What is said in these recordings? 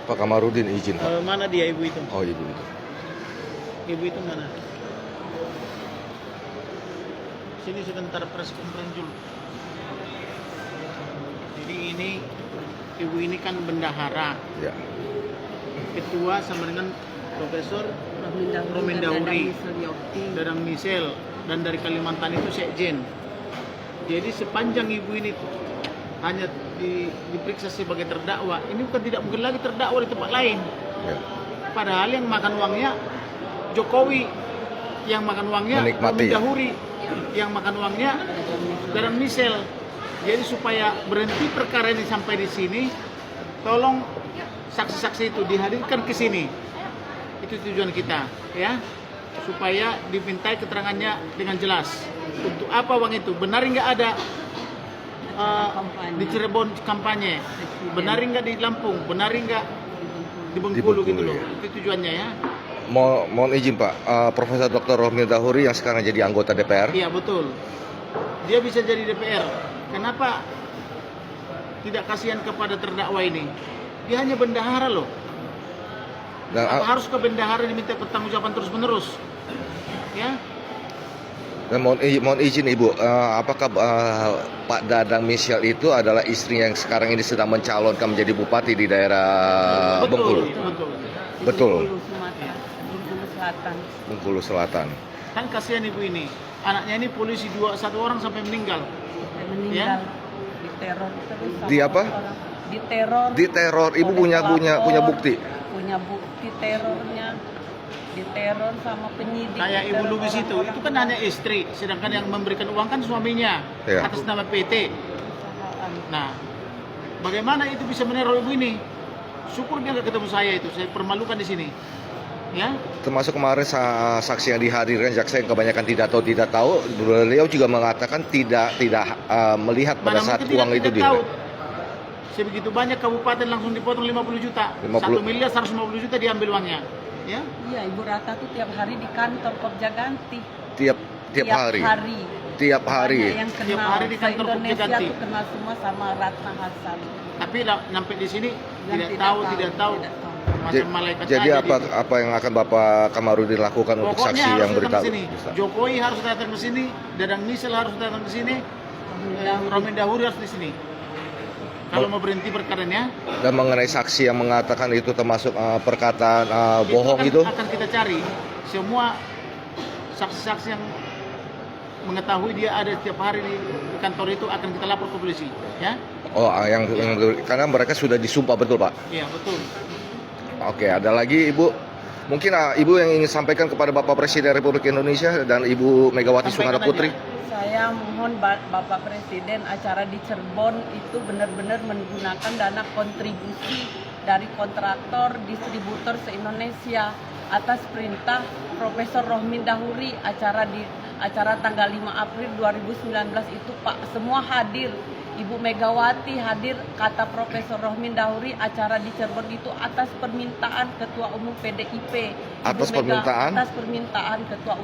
Pak Kamarudin izin, Pak. Mana dia ibu itu? Oh, ibu itu. Ibu itu mana? Sini sebentar press conference dulu. Jadi ini ibu ini kan bendahara, Ya. ketua sama dengan Profesor Romin Dahuri, Dadang Misel, dan dari Kalimantan itu Sekjen. Jadi sepanjang ibu ini hanya diperiksa sebagai terdakwa, ini bukan tidak mungkin lagi terdakwa di tempat lain. Ya. Padahal yang makan uangnya Jokowi, yang makan uangnya Menikmati, Romin Dahuri, yang makan uangnya Dadang Misel. Jadi supaya berhenti perkara ini sampai di sini, tolong saksi-saksi itu dihadirkan ke sini. Itu tujuan kita, ya, supaya dimintai keterangannya dengan jelas. Untuk apa uang itu? Benar nggak ada di Cirebon kampanye? Benar nggak di Lampung? Benar nggak di Bengkulu gitu loh? ya. Itu tujuannya, ya. Mohon izin, Pak. Profesor Dr. Romin Dahuri yang sekarang jadi anggota DPR. Iya, betul. Dia bisa jadi DPR. Kenapa tidak kasihan kepada terdakwa ini? Dia hanya bendahara loh. Dan Apa harus ke bendahara diminta pertanggungjawaban terus-menerus? Ya. Dan mohon izin Ibu, apakah Pak Dadang Misel itu adalah istri yang sekarang ini sedang mencalonkan menjadi bupati di daerah Bengkulu? Betul. Betul. Bengkulu Sumatera, Bengkulu Selatan. Bengkulu Selatan. Kan kasihan ibu ini. Anaknya ini polisi satu orang sampai meninggal. Meninggal diteror terus sama Di apa? orang. Diteror. Diteror. Ibu punya bukti. Punya bukti terornya. Diteror sama penyidik. Kayak Ibu diteror Lubis itu orang-orang kan hanya istri, sedangkan yang memberikan uang kan suaminya, Ya. atas nama PT. perusahaan. Nah, bagaimana itu bisa meneror ibu ini? Syukur dia nggak ketemu saya itu, saya permalukan di sini. Ya, Termasuk kemarin saksi yang dihadirkan jaksa yang kebanyakan tidak tahu, beliau juga mengatakan tidak melihat pada mana saat mungkin uang itu tidak tahu. Sebegitu banyak kabupaten langsung dipotong 50 juta. 50. 1 miliar 150 juta diambil uangnya. Ya. Iya, Ibu Rata tuh tiap hari di kantor Kopja Ganti. tiap hari. Tiap hari. Banyak yang kenal. Tiap hari di kantor Kopja Se-Indonesia Ganti. tuh kenal semua sama Ratna Hasan. Tapi sampai di sini Yang tidak tahu. tidak tahu. Macam malaikat Jadi aja apa yang akan Bapak Kamarudin lakukan untuk Pokoknya saksi harus yang datang beritahu? ke sini. Jokowi harus datang ke sini, Dadang Misel harus datang ke sini, Romin Dahuri harus di sini. Kalau mau berhenti perkaranya, Dan mengenai saksi yang mengatakan itu termasuk perkataan bohong itu? akan kita cari semua saksi-saksi yang mengetahui dia ada setiap hari di kantor itu akan kita lapor ke polisi, ya? Oh, karena mereka sudah disumpah, betul Pak? Iya, betul. Oke, ada lagi Ibu? Mungkin Ibu yang ingin sampaikan kepada Bapak Presiden Republik Indonesia dan Ibu Megawati Sampaikan Soekarno Putri? aja. Saya mohon Bapak Presiden acara di Cirebon itu benar-benar menggunakan dana kontribusi dari kontraktor distributor se-Indonesia atas perintah Profesor Romin Dahuri. Acara tanggal 5 April 2019 itu Pak semua hadir. Ibu Megawati hadir, kata Profesor Romin Dahuri, acara di Cirebon itu atas permintaan Ketua Umum PDIP. Atas permintaan? Atas permintaan Ketua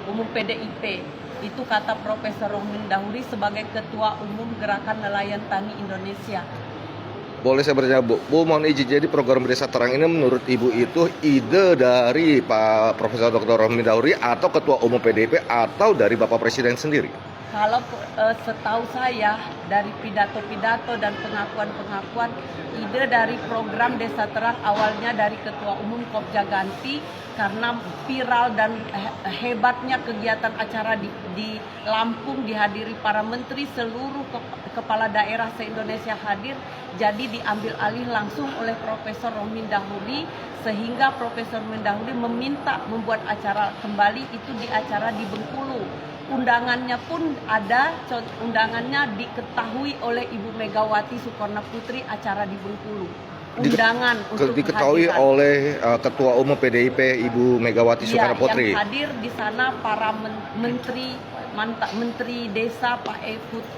Umum PDIP. Itu kata Profesor Romin Dahuri sebagai Ketua Umum Gerakan Nelayan Tani Indonesia. Boleh saya bertanya Bu? Bu mohon izin, jadi program Desa Terang ini menurut Ibu itu ide dari Pak Profesor Dr. Romin Dahuri atau Ketua Umum PDIP atau dari Bapak Presiden sendiri? Kalau setahu saya dari pidato-pidato dan pengakuan-pengakuan, ide dari program Desa Terang awalnya dari Ketua Umum Kopja Ganti karena viral dan hebatnya kegiatan acara di Lampung dihadiri para menteri, seluruh kepala daerah se-Indonesia hadir, jadi diambil alih langsung oleh Profesor Romin Dahuri sehingga Profesor Romin Dahuri meminta membuat acara kembali itu di acara di Bengkulu. Undangannya pun ada, undangannya diketahui oleh Ibu Megawati Soekarno Putri acara di Bengkulu. Undangan untuk diketahui kehadiran. oleh Ketua Umum PDIP Ibu Megawati Soekarno Putri. Yang hadir di sana para menteri desa Pak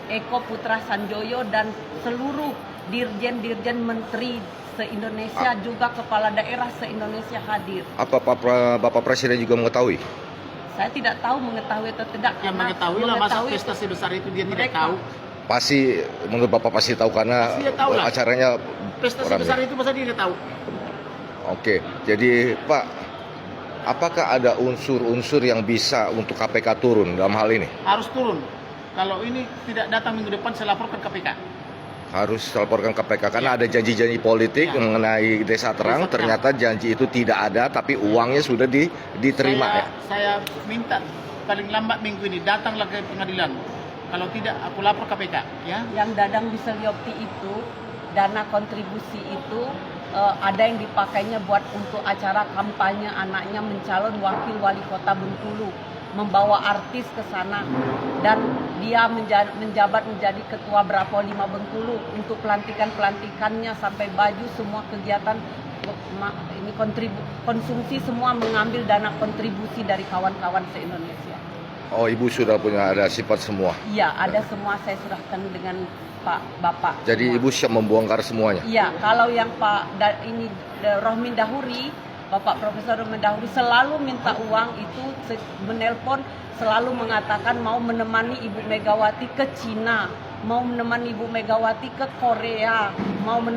Eko Putra Sanjoyo dan seluruh dirjen-dirjen menteri se-Indonesia juga kepala daerah se-Indonesia hadir. Apa Bapak Presiden juga mengetahui? Saya tidak tahu mengetahui atau tidak. Yang karena mengetahui lah masa pesta sebesar itu dia tidak tahu. Pasti menurut Bapak pasti tahu karena Pasti dia tahu lah. acaranya Pesta ramai. sebesar itu masa dia tidak tahu. Oke, jadi Pak, apakah ada unsur-unsur yang bisa untuk KPK turun dalam hal ini? Harus turun. Kalau ini tidak datang minggu depan, saya laporkan KPK. Harus laporkan KPK karena ada janji-janji politik Ya. mengenai Desa Terang. Desa Terang. Ternyata janji itu tidak ada, tapi uangnya sudah diterima ya. Saya minta paling lambat minggu ini datanglah ke pengadilan. Kalau tidak, aku lapor KPK. Ya. Yang Dadang Wiselyopti itu, dana kontribusi itu ada yang dipakainya buat untuk acara kampanye anaknya mencalon wakil wali kota Bengkulu, membawa artis ke sana, dan dia menjabat menjadi ketua Bravo 5 Bengkulu untuk pelantikannya sampai baju semua kegiatan ini konsumsi semua mengambil dana kontribusi dari kawan-kawan se-Indonesia. Oh, Ibu sudah punya ada sifat semua. Iya, ada semua saya serahkan dengan Bapak. Jadi semua. Ibu siap membongkar semuanya. Iya, kalau yang Rohmin Dahuri, Bapak Profesor Rohmin Dahuri selalu minta uang itu, menelpon selalu mengatakan mau menemani Ibu Megawati ke Cina, mau menemani Ibu Megawati ke Korea, mau menemani